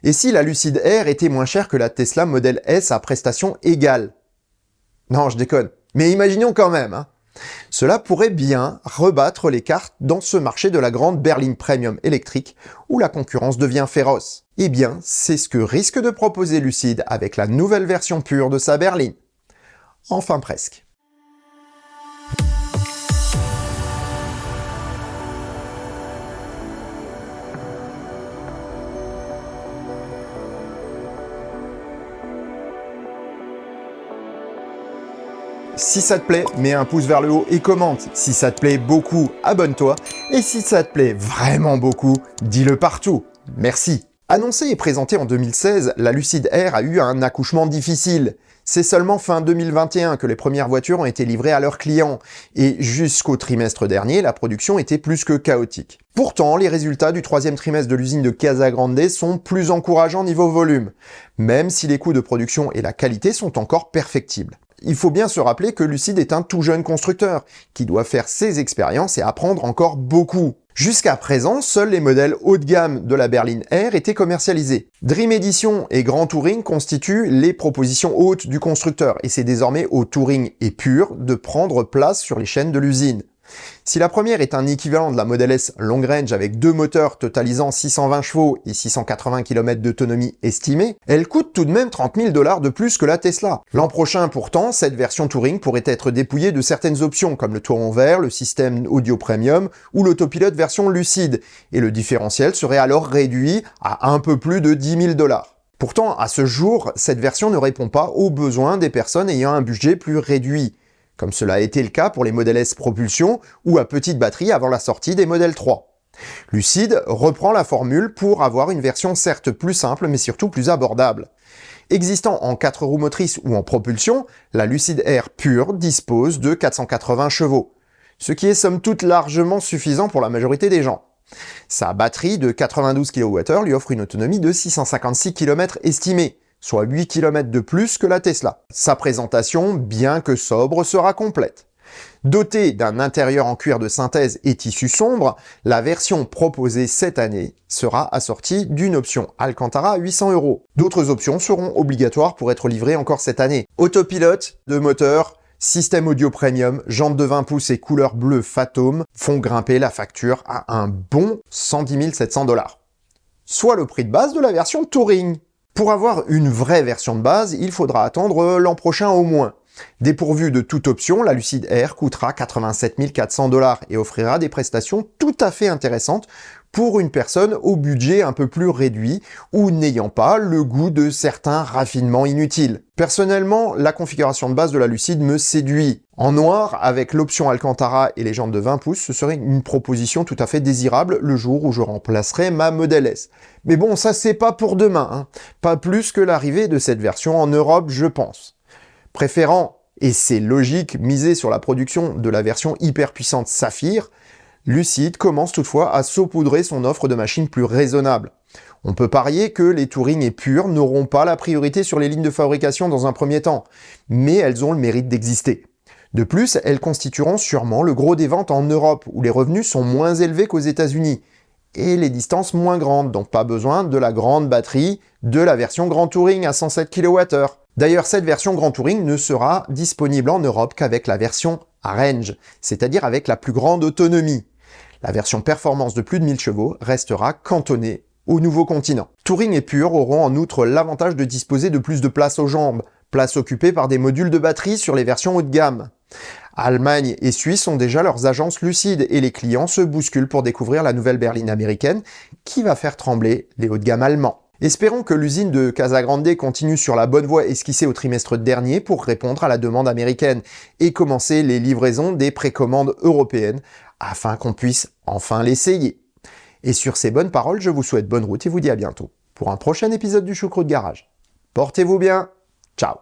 Et si la Lucid Air était moins chère que la Tesla Model S à prestations égales? Non, je déconne. Mais imaginons quand même, hein. Cela pourrait bien rebattre les cartes dans ce marché de la grande berline premium électrique où la concurrence devient féroce. Eh bien, c'est ce que risque de proposer Lucid avec la nouvelle version pure de sa berline. Enfin presque. Si ça te plaît, mets un pouce vers le haut et commente. Si ça te plaît beaucoup, abonne-toi. Et si ça te plaît vraiment beaucoup, dis-le partout. Merci. Annoncée et présentée en 2016, la Lucid Air a eu un accouchement difficile. C'est seulement fin 2021 que les premières voitures ont été livrées à leurs clients, et jusqu'au trimestre dernier, la production était plus que chaotique. Pourtant, les résultats du troisième trimestre de l'usine de Casa Grande sont plus encourageants niveau volume, même si les coûts de production et la qualité sont encore perfectibles. Il faut bien se rappeler que Lucid est un tout jeune constructeur, qui doit faire ses expériences et apprendre encore beaucoup. Jusqu'à présent, seuls les modèles haut de gamme de la berline Air étaient commercialisés. Dream Edition et Grand Touring constituent les propositions hautes du constructeur, et c'est désormais au Touring et Pure de prendre place sur les chaînes de l'usine. Si la première est un équivalent de la Model S Long Range avec deux moteurs totalisant 620 chevaux et 680 km d'autonomie estimée, elle coûte tout de même 30 000 $ de plus que la Tesla. L'an prochain pourtant, cette version Touring pourrait être dépouillée de certaines options comme le toit en verre, le système audio premium ou l'autopilote version Lucid, et le différentiel serait alors réduit à un peu plus de 10 000 $. Pourtant, à ce jour, cette version ne répond pas aux besoins des personnes ayant un budget plus réduit, comme cela a été le cas pour les Model S Propulsion ou à petite batterie avant la sortie des Model 3. Lucid reprend la formule pour avoir une version certes plus simple mais surtout plus abordable. Existant en 4 roues motrices ou en propulsion, la Lucid Air Pure dispose de 480 chevaux, ce qui est somme toute largement suffisant pour la majorité des gens. Sa batterie de 92 kWh lui offre une autonomie de 656 km estimée, soit 8 km de plus que la Tesla. Sa présentation, bien que sobre, sera complète. Dotée d'un intérieur en cuir de synthèse et tissu sombre, la version proposée cette année sera assortie d'une option Alcantara à 800 €. D'autres options seront obligatoires pour être livrées encore cette année. Autopilote, de moteur, système audio premium, jantes de 20 pouces et couleur bleue Phantom font grimper la facture à un bon 110 700 $. Soit le prix de base de la version Touring. Pour avoir une vraie version de base, il faudra attendre l'an prochain au moins. Dépourvue de toute option, la Lucid Air coûtera 87 400 $ et offrira des prestations tout à fait intéressantes pour une personne au budget un peu plus réduit ou n'ayant pas le goût de certains raffinements inutiles. Personnellement, la configuration de base de la Lucid me séduit. En noir, avec l'option Alcantara et les jantes de 20 pouces, ce serait une proposition tout à fait désirable le jour où je remplacerai ma Model S. Mais bon, ça c'est pas pour demain, hein. Pas plus que l'arrivée de cette version en Europe, je pense. Préférant, et c'est logique, miser sur la production de la version hyper puissante Saphir, Lucid commence toutefois à saupoudrer son offre de machines plus raisonnable. On peut parier que les Touring et Pure n'auront pas la priorité sur les lignes de fabrication dans un premier temps, mais elles ont le mérite d'exister. De plus, elles constitueront sûrement le gros des ventes en Europe, où les revenus sont moins élevés qu'aux États-Unis, et les distances moins grandes, donc pas besoin de la grande batterie de la version Grand Touring à 107 kWh. D'ailleurs, cette version Grand Touring ne sera disponible en Europe qu'avec la version Range, c'est-à-dire avec la plus grande autonomie. La version performance de plus de 1000 chevaux restera cantonnée au nouveau continent. Touring et Pure auront en outre l'avantage de disposer de plus de place aux jambes, place occupée par des modules de batterie sur les versions haut de gamme. Allemagne et Suisse ont déjà leurs agences Lucid et les clients se bousculent pour découvrir la nouvelle berline américaine qui va faire trembler les hauts de gamme allemands. Espérons que l'usine de Casa Grande continue sur la bonne voie esquissée au trimestre dernier pour répondre à la demande américaine et commencer les livraisons des précommandes européennes afin qu'on puisse enfin l'essayer. Et sur ces bonnes paroles, je vous souhaite bonne route et vous dis à bientôt pour un prochain épisode du Choucroute Garage. Portez-vous bien, ciao.